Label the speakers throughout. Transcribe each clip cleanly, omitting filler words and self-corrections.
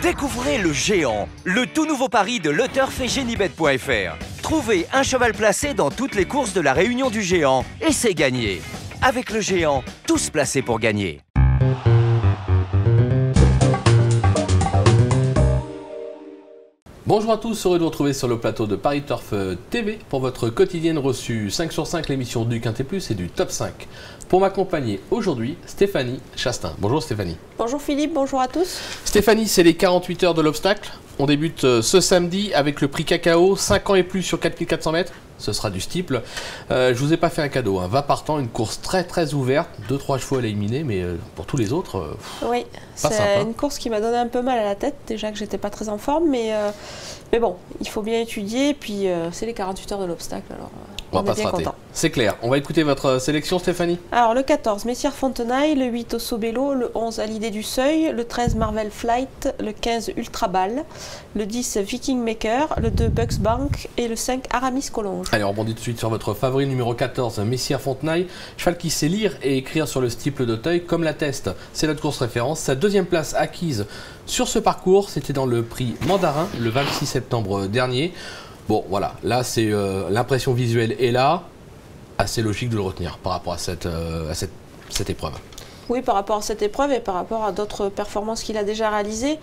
Speaker 1: Découvrez le Géant, le tout nouveau pari de LeTurf et Genibet.fr. Trouvez un cheval placé dans toutes les courses de la Réunion du Géant et c'est gagné. Avec le Géant, tous placés pour gagner.
Speaker 2: Bonjour à tous, heureux de vous retrouver sur le plateau de Paris Turf TV pour votre quotidienne reçue 5 sur 5, l'émission du Quintet Plus et du Top 5. Pour m'accompagner aujourd'hui, Stéphanie Chastain. Bonjour Stéphanie.
Speaker 3: Bonjour Philippe, bonjour à tous.
Speaker 2: Stéphanie, c'est les 48 heures de l'obstacle. On débute ce samedi avec le prix Cacao, 5 ans et plus sur 4400 mètres. Ce sera du steeple. Je vous ai pas fait un cadeau. Va partant, une course très ouverte. 2-3 chevaux à éliminer, mais pour tous les autres,
Speaker 3: oui, c'est une course qui m'a donné un peu mal à la tête. Déjà que j'étais pas très en forme, mais bon, il faut bien étudier. Et puis c'est les 48 heures de l'obstacle. Alors
Speaker 2: on va pas se rater. C'est clair. On va écouter votre sélection, Stéphanie.
Speaker 3: Alors le 14, Messière Fontenaille, le 8, Osso-Bello, le 11, À l'idée du seuil, le 13, Marvel Flight, le 15, Ultra Ball, le 10, Viking Maker, le 2, Bucks Bank et le 5, Aramis Collonges.
Speaker 2: Allez, on rebondit tout de suite sur votre favori numéro 14, Messière Fontenaille, cheval qui sait lire et écrire sur le steeple d'Auteuil comme l'atteste. C'est notre course référence. Sa deuxième place acquise sur ce parcours, c'était dans le prix Mandarin le 26 septembre dernier. Bon, voilà, là, c'est l'impression visuelle est là. Assez logique de le retenir par rapport à cette épreuve. Oui,
Speaker 3: par rapport à cette épreuve et par rapport à d'autres performances qu'il a déjà réalisées.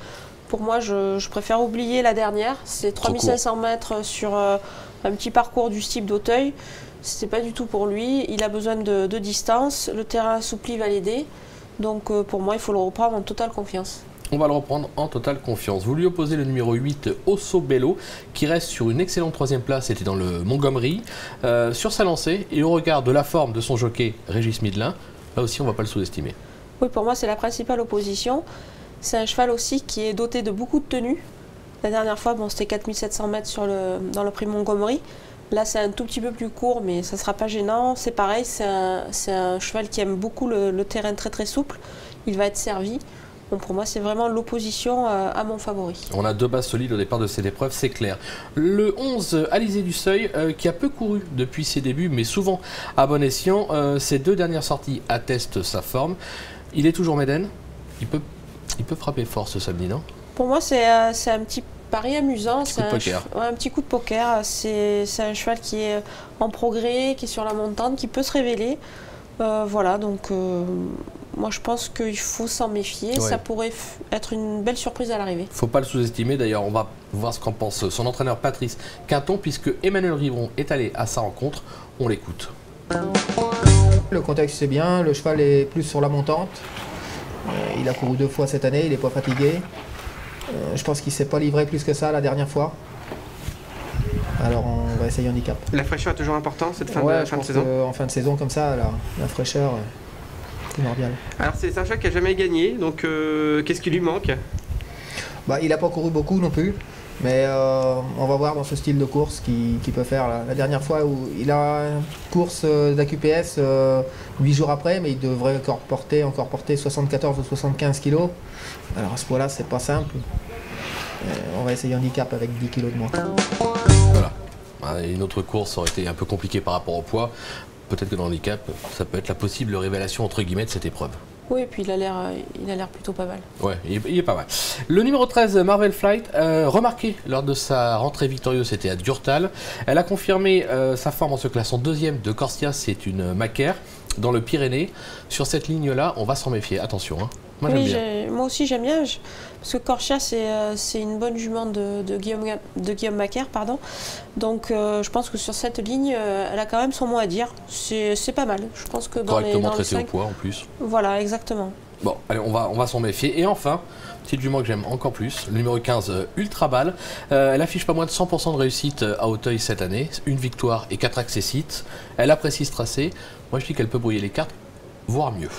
Speaker 3: Pour moi, je préfère oublier la dernière. C'est 3500 mètres sur un petit parcours du style d'Auteuil. C'est pas du tout pour lui. Il a besoin de distance. Le terrain assoupli va l'aider. Donc, pour moi, il faut le reprendre en totale confiance.
Speaker 2: On va le reprendre en totale confiance. Vous lui opposez le numéro 8, Osso-Bello, qui reste sur une excellente troisième place, c'était dans le Montgomery. Sur sa lancée, et au regard de la forme de son jockey, Régis Midlin, là aussi on ne va pas le sous-estimer.
Speaker 3: Oui, pour moi c'est la principale opposition. C'est un cheval aussi qui est doté de beaucoup de tenues. La dernière fois, bon, c'était 4700 mètres dans le prix Montgomery. Là c'est un tout petit peu plus court, mais ça ne sera pas gênant. C'est pareil, c'est un cheval qui aime beaucoup le terrain très souple. Il va être servi. Donc pour moi, c'est vraiment l'opposition à mon favori.
Speaker 2: On a deux bases solides au départ de cette épreuve, c'est clair. Le 11, Alizé du Seuil, qui a peu couru depuis ses débuts, mais souvent à bon escient. Ses deux dernières sorties attestent sa forme. Il est toujours Méden. Il peut frapper fort ce samedi, non?
Speaker 3: Pour moi, c'est un petit pari amusant. C'est un petit coup de poker. C'est un cheval qui est en progrès, qui est sur la montante, qui peut se révéler. Voilà, donc... moi, je pense qu'il faut s'en méfier. Ouais. Ça pourrait être une belle surprise à l'arrivée.
Speaker 2: Il ne faut pas le sous-estimer. D'ailleurs, on va voir ce qu'en pense son entraîneur Patrice Quinton, puisque Emmanuel Rivron est allé à sa rencontre. On l'écoute.
Speaker 4: Le contexte, c'est bien. Le cheval est plus sur la montante. Il a couru 2 fois cette année. Il n'est pas fatigué. Je pense qu'il ne s'est pas livré plus que ça la dernière fois. Alors, on va essayer handicap.
Speaker 5: La fraîcheur est toujours importante cette fin de saison.
Speaker 4: En fin de saison, comme ça, la fraîcheur... primordial.
Speaker 5: Alors c'est un cheval qui n'a jamais gagné, donc qu'est-ce qui lui manque?
Speaker 4: Il n'a pas couru beaucoup non plus, mais on va voir dans ce style de course qu'il peut faire. La dernière fois où il a une course d'AQPS 8 jours après, mais il devrait encore porter 74 ou 75 kg. Alors à ce point-là, c'est pas simple. On va essayer handicap avec 10 kg de moins.
Speaker 2: Voilà. Une autre course aurait été un peu compliquée par rapport au poids. Peut-être que dans le handicap, ça peut être la possible révélation entre guillemets de cette épreuve.
Speaker 3: Oui, et puis il a l'air plutôt pas mal.
Speaker 2: Ouais, il est pas mal. Le numéro 13, Marvel Flight, remarqué lors de sa rentrée victorieuse, c'était à Durtal. Elle a confirmé sa forme en se classant deuxième de Corsia, c'est une macaire, dans le Pyrénées. Sur cette ligne-là, on va s'en méfier. Attention, hein.
Speaker 3: Moi aussi j'aime bien, parce que Corsia c'est une bonne jument de Guillaume Macaire, pardon. Donc je pense que sur cette ligne, elle a quand même son mot à dire. C'est pas mal. Je pense que
Speaker 2: correctement traité au poids en plus.
Speaker 3: Voilà, exactement.
Speaker 2: Bon, allez, on va s'en méfier. Et enfin, petite jument que j'aime encore plus, le numéro 15, Ultra Ball. Elle affiche pas moins de 100% de réussite à Auteuil cette année. Une victoire et 4 accessites. Elle apprécie ce tracé. Moi je dis qu'elle peut brouiller les cartes, voire mieux.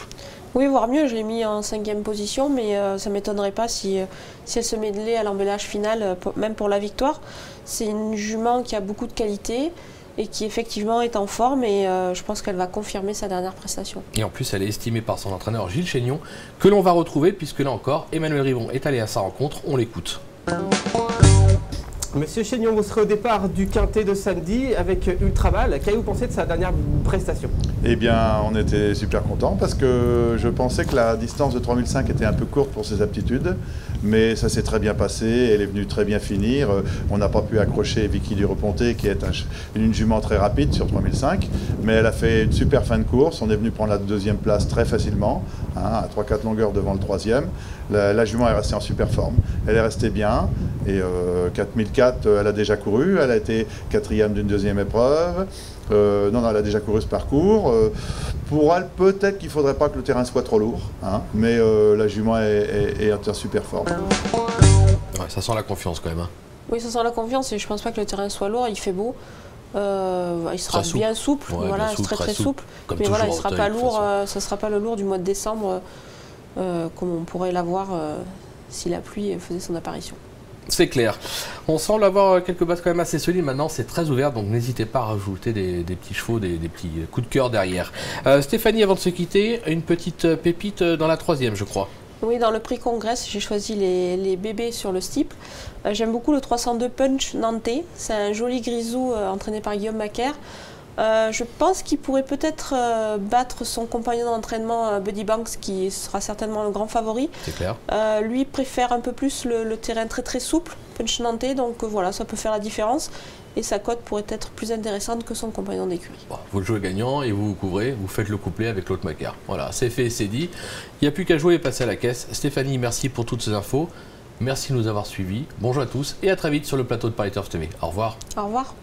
Speaker 3: Oui, voire mieux, je l'ai mis en 5e position, mais ça ne m'étonnerait pas si elle se mêlait à l'embellage final, même pour la victoire. C'est une jument qui a beaucoup de qualité et qui effectivement est en forme, et je pense qu'elle va confirmer sa dernière prestation.
Speaker 2: Et en plus, elle est estimée par son entraîneur Gilles Chénion, que l'on va retrouver, puisque là encore, Emmanuel Rivron est allé à sa rencontre, on l'écoute.
Speaker 5: Monsieur Chénion, vous serez au départ du quintet de samedi avec Ultraval. Qu'avez-vous pensé de sa dernière prestation?
Speaker 6: Eh bien, on était super contents parce que je pensais que la distance de 3005 était un peu courte pour ses aptitudes, mais ça s'est très bien passé, elle est venue très bien finir. On n'a pas pu accrocher Vicky Dureponté, qui est une jument très rapide sur 3005, mais elle a fait une super fin de course. On est venu prendre la deuxième place très facilement, à 3-4 longueurs devant le troisième. La jument est restée en super forme, elle est restée bien, et 4004, elle a déjà couru, elle a été quatrième d'une deuxième épreuve. Non, elle a déjà couru ce parcours. Pour elle, peut-être qu'il ne faudrait pas que le terrain soit trop lourd, mais la jument est en super forme.
Speaker 2: Ouais, ça sent la confiance quand même.
Speaker 3: Oui, ça sent la confiance et je ne pense pas que le terrain soit lourd, il fait beau. Il sera
Speaker 2: souple.
Speaker 3: bien souple,
Speaker 2: Ouais,
Speaker 3: voilà,
Speaker 2: bien souple,
Speaker 3: très souple.
Speaker 2: Comme
Speaker 3: Mais voilà, il ne
Speaker 2: toujours
Speaker 3: sera
Speaker 2: à
Speaker 3: pas
Speaker 2: Auteuil,
Speaker 3: lourd, ça ne sera pas le lourd du mois de décembre comme on pourrait l'avoir si la pluie faisait son apparition.
Speaker 2: C'est clair. On semble avoir quelques bases quand même assez solides. Maintenant, c'est très ouvert, donc n'hésitez pas à rajouter des petits chevaux, des petits coups de cœur derrière. Stéphanie, avant de se quitter, une petite pépite dans la troisième, je crois.
Speaker 3: Oui, dans le prix Congrès, j'ai choisi les bébés sur le steeple. J'aime beaucoup le 302 Punch Nantais. C'est un joli grisou entraîné par Guillaume Macaire. Je pense qu'il pourrait peut-être battre son compagnon d'entraînement Buddy Banks, qui sera certainement le grand favori.
Speaker 2: C'est clair.
Speaker 3: Lui préfère un peu plus le terrain très souple, Punch Nantais, donc voilà, ça peut faire la différence. Et sa cote pourrait être plus intéressante que son compagnon d'écurie.
Speaker 2: Bon, vous le jouez gagnant et vous vous couvrez, vous faites le couplet avec l'autre Macaire. Voilà, c'est fait, c'est dit. Il n'y a plus qu'à jouer et passer à la caisse. Stéphanie, merci pour toutes ces infos. Merci de nous avoir suivis. Bonjour à tous et à très vite sur le plateau de Paris Turf TV. Au revoir.
Speaker 3: Au revoir.